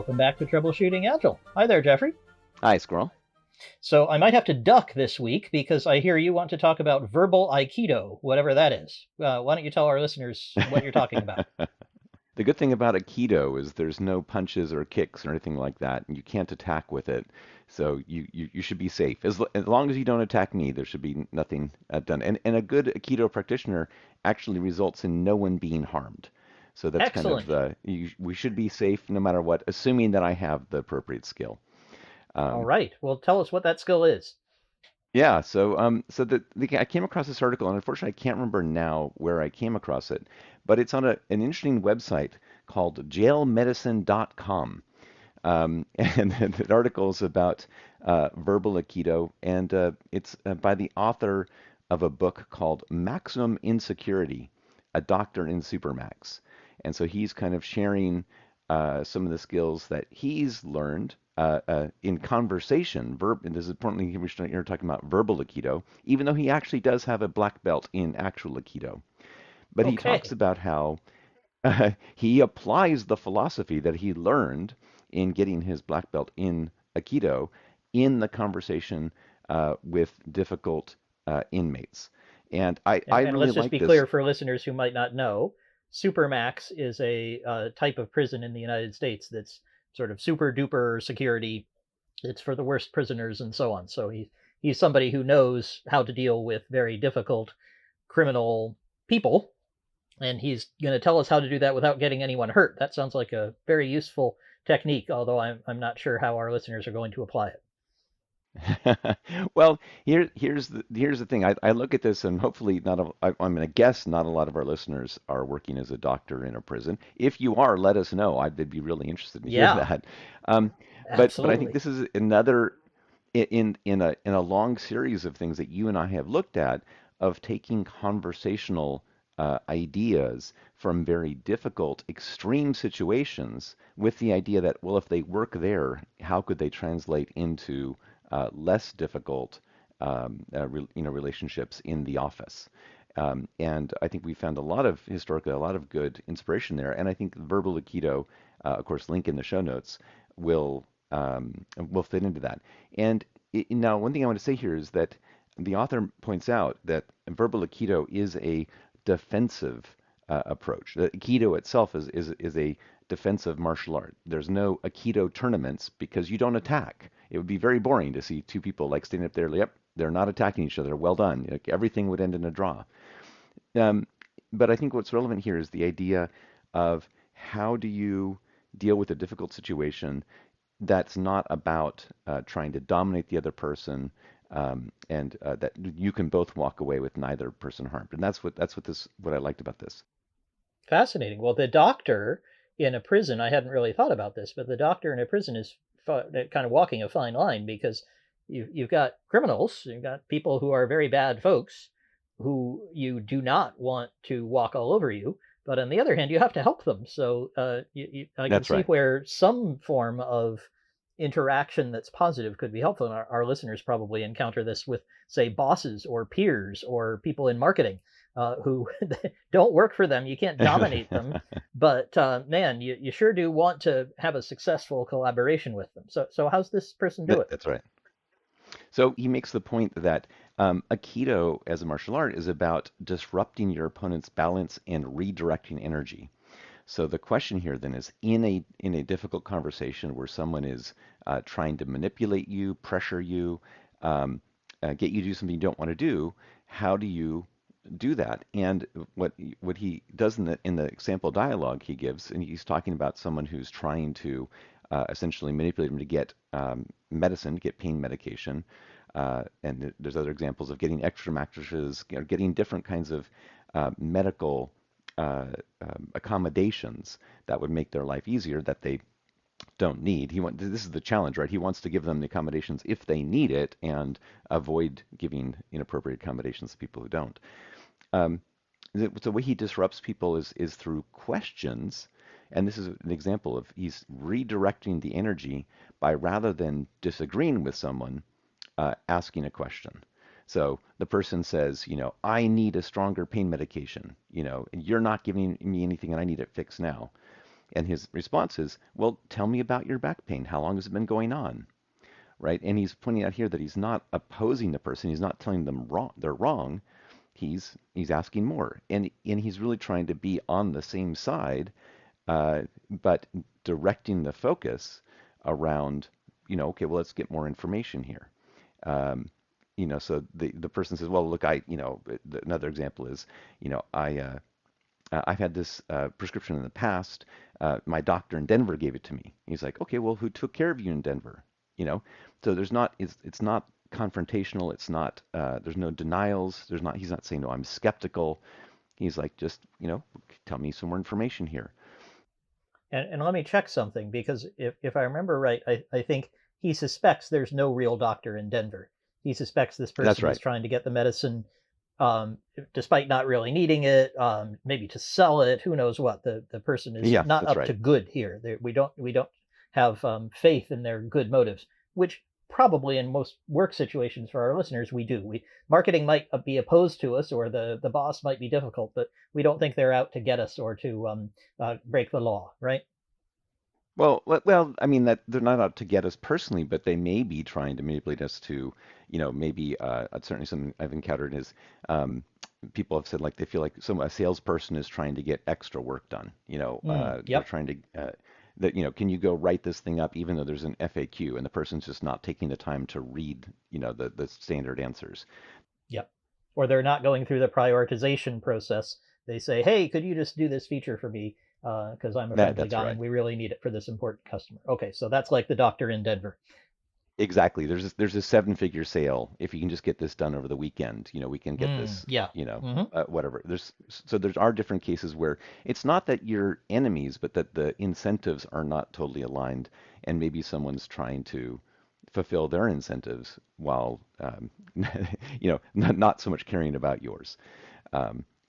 welcome back to Troubleshooting Agile. Hi there, Jeffrey. Hi, Squirrel. So I might have to duck this week because I hear you want to talk about verbal Aikido, whatever that is. Why don't you tell our listeners what you're talking about? The good thing about Aikido is there's no punches or kicks or anything like that, and you can't attack with it. So you should be safe. As long as you don't attack me, there should be nothing done. And a good Aikido practitioner actually results in no one being harmed. So that's kind of Excellent. we should be safe no matter what, assuming that I have the appropriate skill. All Um, right. Well, tell us what that skill is. Yeah, I came across this article, and unfortunately, I can't remember now where I came across it, but it's on an interesting website called jailmedicine.com. And the article is about verbal Aikido, and it's by the author of a book called Maximum Insecurity, A Doctor in Supermax. And so he's kind of sharing some of the skills that he's learned in conversation. And this is importantly, you're talking about verbal Aikido, even though he actually does have a black belt in actual Aikido. But he talks Okay. about how he applies the philosophy that he learned in getting his black belt in Aikido in the conversation with difficult inmates. And I And really let's just like be this. clear for listeners who might not know, Supermax is a type of prison in the United States that's sort of super duper security. It's for the worst prisoners and so on. So he's somebody who knows how to deal with very difficult criminal people, and he's going to tell us how to do that without getting anyone hurt. That sounds like a very useful technique, although I'm not sure how our listeners are going to apply it. Well, here's the thing. I look at this, and hopefully not. I'm going to guess not a lot of our listeners are working as a doctor in a prison. If you are, let us know. I'd be really interested to hear Yeah, that. Um, but I think absolutely. this is another in a long series of things that you and I have looked at of taking conversational ideas from very difficult, extreme situations with the idea that, well, if they work there, how could they translate into less difficult, relationships in the office? And I think we found historically, a lot of good inspiration there. And I think verbal Aikido, of course, link in the show notes, will will fit into that. And now, one thing I want to say here is that the author points out that verbal Aikido is a defensive approach. The Aikido itself is a defensive martial art. There's no Aikido tournaments because you don't attack. It would be very boring to see two people like standing up there. Yep, they're not attacking each other. Well done. Like, everything would end in a draw. Um, but I think what's relevant here is the idea of how do you deal with a difficult situation that's not about trying to dominate the other person, and that you can both walk away with neither person harmed. And that's what I liked about this. Fascinating. Well, the doctor in a prison, I hadn't really thought about this, but the doctor in a prison is kind of walking a fine line because you've got criminals, you've got people who are very bad folks who you do not want to walk all over you. But on the other hand, you have to help them. So I can That's see right. where some form of interaction that's positive could be helpful. And our listeners probably encounter this with, say, bosses or peers or people in marketing who don't work for them. You can't dominate them, but man, you sure do want to have a successful collaboration with them. So how's this person do it? That's right. So he makes the point that Aikido as a martial art is about disrupting your opponent's balance and redirecting energy. So the question here then is, in a difficult conversation where someone is trying to manipulate you, pressure you, get you to do something you don't want to do, how do you do that? And what he does in the example dialogue he gives, and he's talking about someone who's trying to essentially manipulate him to get medicine, get pain medication. And there's other examples of getting extra mattresses, getting different kinds of medical accommodations that would make their life easier that they don't need. This is the challenge, right? He wants to give them the accommodations if they need it and avoid giving inappropriate accommodations to people who don't. Um, the way he disrupts people is through questions, and this is an example of he's redirecting the energy by, rather than disagreeing with someone, asking a question. So the person says, I need a stronger pain medication. You're not giving me anything, and I need it fixed now. And his response is, well, tell me about your back pain. How long has it been going on? Right? And he's pointing out here that he's not opposing the person. He's not telling them they're wrong. He's asking more, and he's really trying to be on the same side, but directing the focus around, okay, well, let's get more information here. Um, so the person says, well, look, another example is, I've had this prescription in the past. My doctor in Denver gave it to me. He's like, okay, well, who took care of you in Denver? You know, so it's not confrontational. It's not, there's no denials. He's not saying, no, I'm skeptical. He's like, just, tell me some more information here. And let me check something, because if I remember right, I think he suspects there's no real doctor in Denver. He suspects this That's person is right. trying to get the medicine, despite not really needing it, maybe to sell it. Who knows what? The person is Yeah, not that's up to right. good here. We don't have faith in their good motives, which probably in most work situations for our listeners we do. Marketing might be opposed to us, or the boss might be difficult, but we don't think they're out to get us or to break the law, right? Well, I mean that they're not out to get us personally, but they may be trying to manipulate us to, maybe certainly something I've encountered is people have said like they feel like a salesperson is trying to get extra work done. They're Yep. trying to can you go write this thing up even though there's an FAQ and the person's just not taking the time to read, the standard answers. Yep. Or they're not going through the prioritization process. They say, "Hey, could you just do this feature for me? Because I'm a friendly That's guy right. and we really need it for this important customer." Okay, so that's like the doctor in Denver. Exactly. There's a seven-figure sale. If you can just get this done over the weekend, we can get this, Yeah. whatever. There are different cases where it's not that you're enemies, but that the incentives are not totally aligned, and maybe someone's trying to fulfill their incentives while, not so much caring about yours.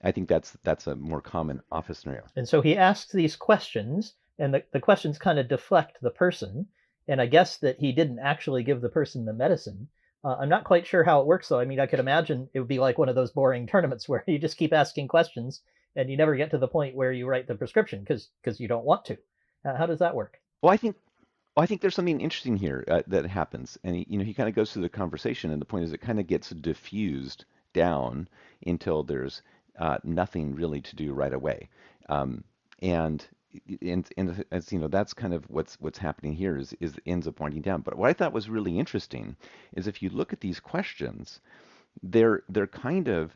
I think that's a more common office scenario. And so he asks these questions, and the questions kind of deflect the person. And I guess that he didn't actually give the person the medicine. I'm not quite sure how it works, though. I mean, I could imagine it would be like one of those boring tournaments where you just keep asking questions and you never get to the point where you write the prescription because you don't want to. How does that work? Well, I think there's something interesting here that happens, and he kind of goes through the conversation, and the point is it kind of gets diffused down until there's nothing really to do right away, and and as that's kind of what's happening here is ends up winding down. But what I thought was really interesting is if you look at these questions, they're kind of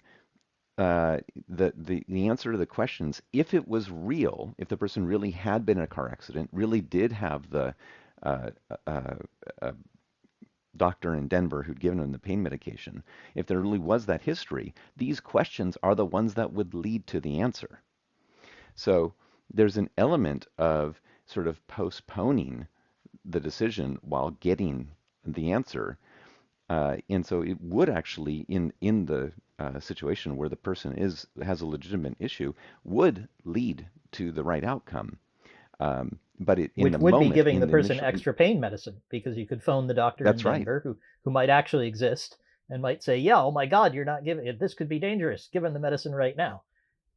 the answer to the questions, if it was real, if the person really had been in a car accident, really did have the uh, uh, uh, doctor in Denver who'd given him the pain medication, if there really was that history, these questions are the ones that would lead to the answer. So there's an element of sort of postponing the decision while getting the answer, and so it would actually, in the situation where the person has a legitimate issue, would lead to the right outcome. But in Which the would be moment, giving in the the person initial, extra pain medicine, because you could phone the doctor in that's right. Denver who might actually exist and might say, "Yeah, oh my God, you're not giving it. This could be dangerous. Give him the medicine right now."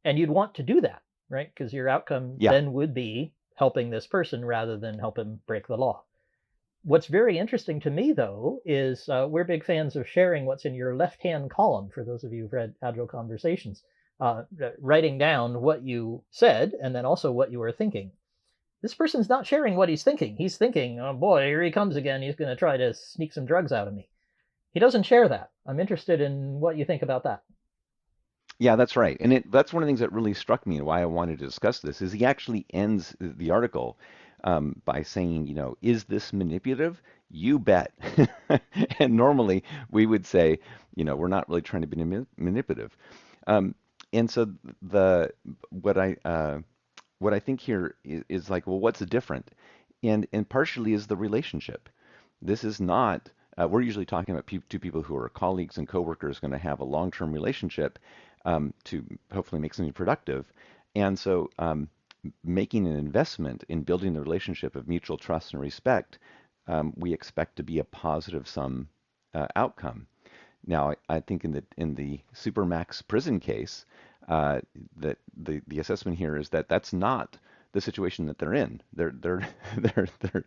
And you'd want to do that, right? Because your outcome Yeah, then would be helping this person rather than help him break the law. What's very interesting to me, though, is we're big fans of sharing what's in your left hand column, for those of you who've read Agile Conversations, writing down what you said and then also what you were thinking. This person's not sharing what he's thinking. He's thinking, "Oh boy, here he comes again. He's going to try to sneak some drugs out of me." He doesn't share that. I'm interested in what you think about that. yeah, that's right. And that's one of the things that really struck me and why I wanted to discuss this is he actually ends the article by saying, is this manipulative? You bet. And normally we would say, we're not really trying to be manipulative. Um, and so the what I uh, what I think here is like, well, what's different? And partially is the relationship. This is not. We're usually talking about two people who are colleagues and coworkers going to have a long-term relationship to hopefully make something productive. And so making an investment in building the relationship of mutual trust and respect, we expect to be a positive sum outcome. Now, I think in the Supermax prison case, that the assessment here is that that's not the situation that they're in. They're,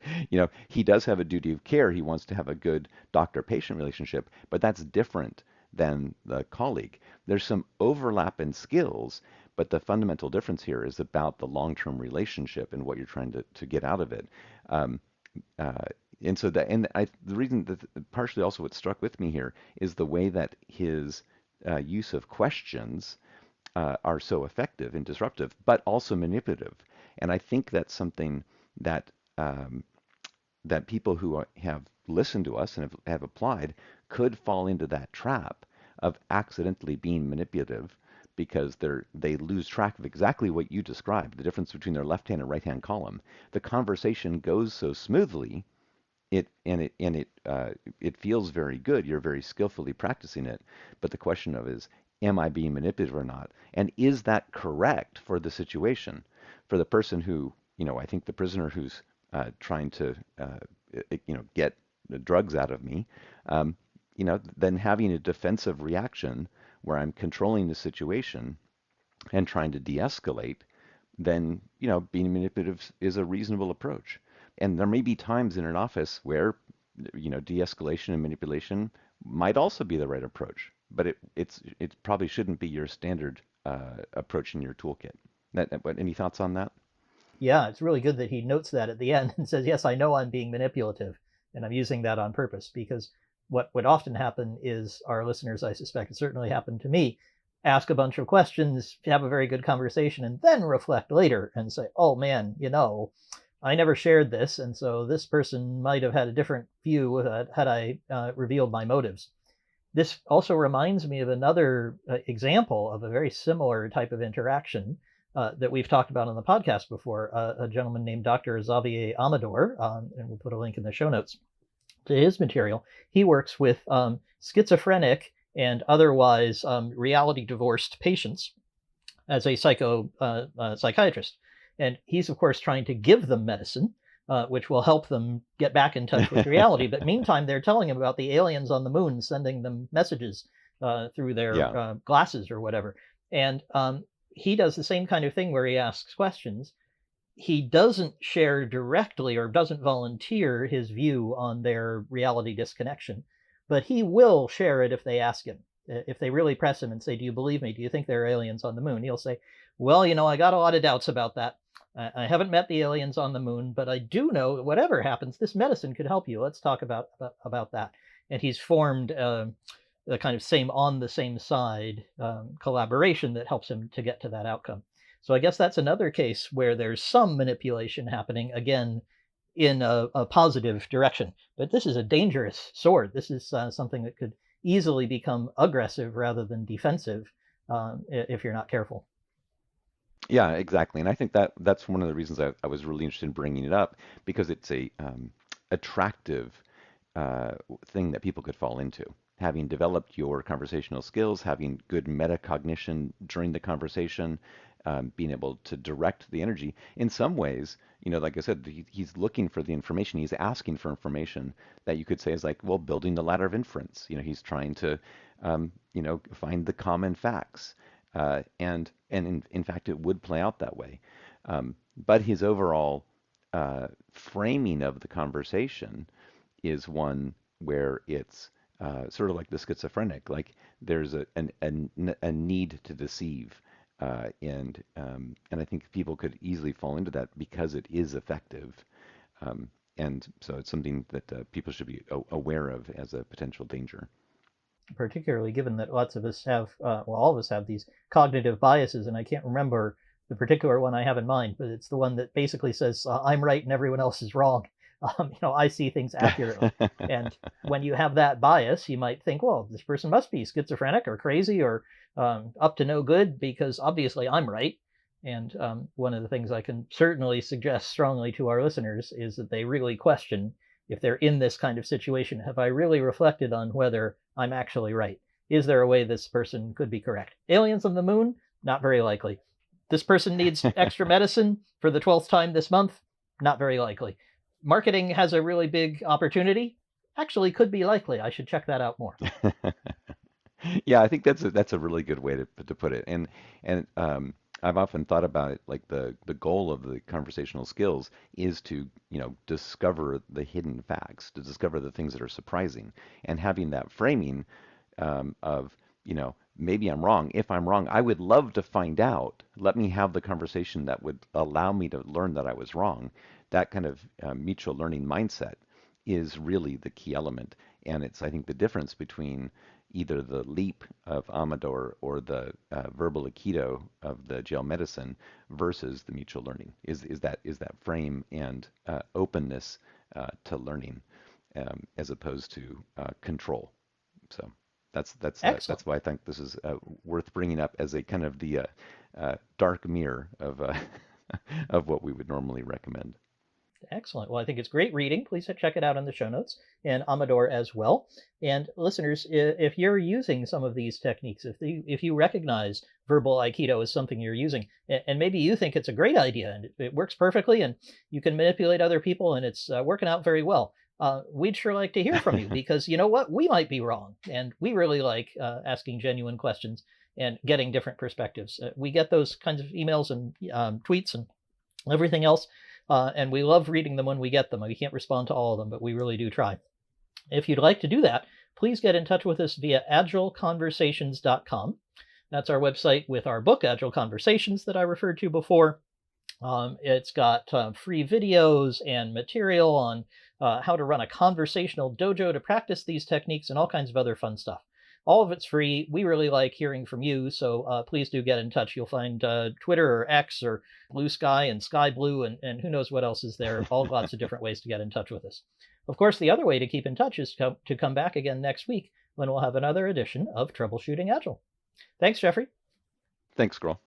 he does have a duty of care. He wants to have a good doctor-patient relationship, but that's different than the colleague. There's some overlap in skills, but the fundamental difference here is about the long-term relationship and what you're trying to get out of it. Um, uh, and so the reason that partially also what struck with me here is the way that his use of questions are so effective and disruptive, but also manipulative. And I think that's something that um, that people who have listened to us and have applied could fall into that trap of accidentally being manipulative because they lose track of exactly what you described, the difference between their left hand and right hand column. The conversation goes so smoothly, it feels very good. You're very skillfully practicing it, but the question of is, am I being manipulative or not? And is that correct for the situation? For the person who, I think the prisoner who's trying to, get the drugs out of me, um, then having a defensive reaction where I'm controlling the situation and trying to de-escalate, then, being manipulative is a reasonable approach. And there may be times in an office where, de-escalation and manipulation might also be the right approach, but it probably shouldn't be your standard approach in your toolkit. Any thoughts on that? Yeah, it's really good that he notes that at the end and says, yes, I know I'm being manipulative and I'm using that on purpose, because what would often happen is our listeners, I suspect it certainly happened to me, ask a bunch of questions, have a very good conversation, and then reflect later and say, oh man, I never shared this. And so this person might have had a different view had I revealed my motives. This also reminds me of another example of a very similar type of interaction that we've talked about on the podcast before. A gentleman named Dr. Xavier Amador, and we'll put a link in the show notes to his material. He works with schizophrenic and otherwise reality divorced patients as a psychiatrist. And he's, of course, trying to give them medicine, which will help them get back in touch with reality. But meantime, they're telling him about the aliens on the moon sending them messages through their Yeah. glasses or whatever. And he does the same kind of thing where he asks questions. He doesn't share directly or doesn't volunteer his view on their reality disconnection, but he will share it if they ask him. If they really press him and say, do you believe me? Do you think there are aliens on the moon? He'll say, well, I got a lot of doubts about that. I haven't met the aliens on the moon, but I do know whatever happens, this medicine could help you. Let's talk about that. And he's formed a kind of on the same side collaboration that helps him to get to that outcome. So I guess that's another case where there's some manipulation happening, again, in a positive direction. But this is a dangerous sword. This is something that could easily become aggressive rather than defensive if you're not careful. Yeah, exactly. And I think that's one of the reasons I was really interested in bringing it up because it's a attractive thing that people could fall into. Having developed your conversational skills, having good metacognition during the conversation, being able to direct the energy. In some ways, like I said, he's looking for the information. He's asking for information that you could say is like, well, building the ladder of inference. He's trying to, find the common facts. And in fact, it would play out that way. But his overall framing of the conversation is one where it's sort of like the schizophrenic, like there's a need to deceive, and I think people could easily fall into that because it is effective, and so it's something that people should be aware of as a potential danger. Particularly given that lots of us have, all of us have these cognitive biases, and I can't remember the particular one I have in mind, but it's the one that basically says I'm right and everyone else is wrong. I see things accurately, and when you have that bias, you might think, well, this person must be schizophrenic or crazy or up to no good because obviously I'm right. And one of the things I can certainly suggest strongly to our listeners is that they really question if they're in this kind of situation. Have I really reflected on whether I'm actually right? Is there a way this person could be correct? Aliens on the moon? Not very likely. This person needs extra medicine for the 12th time this month? Not very likely. Marketing has a really big opportunity? Actually, could be likely. I should check that out more. Yeah, I think that's a really good way to put it. And I've often thought about it like the goal of the conversational skills is to, discover the hidden facts, to discover the things that are surprising, and having that framing of, maybe I'm wrong. If I'm wrong, I would love to find out. Let me have the conversation that would allow me to learn that I was wrong. That kind of mutual learning mindset is really the key element. And it's, I think, the difference between either the leap of Amador or the verbal Aikido of the jail medicine versus the mutual learning is that frame and openness to learning as opposed to control. So Excellent. that's why I think this is worth bringing up as a kind of the dark mirror of of what we would normally recommend. Excellent. Well, I think it's great reading. Please check it out in the show notes, and Amador as well. And listeners, if you're using some of these techniques, if you recognize verbal Aikido as something you're using, and maybe you think it's a great idea and it works perfectly, and you can manipulate other people, and it's working out very well, we'd sure like to hear from you, because you know what? We might be wrong, and we really like asking genuine questions and getting different perspectives. We get those kinds of emails and tweets and everything else. And we love reading them when we get them. We can't respond to all of them, but we really do try. If you'd like to do that, please get in touch with us via agileconversations.com. That's our website with our book, Agile Conversations, that I referred to before. It's got free videos and material on how to run a conversational dojo to practice these techniques and all kinds of other fun stuff. All of it's free. We really like hearing from you, so please do get in touch. You'll find Twitter or X or Blue Sky and Sky Blue, and who knows what else is there. All lots of different ways to get in touch with us. Of course, the other way to keep in touch is to come back again next week when we'll have another edition of Troubleshooting Agile. Thanks, Jeffrey. Thanks, Scroll.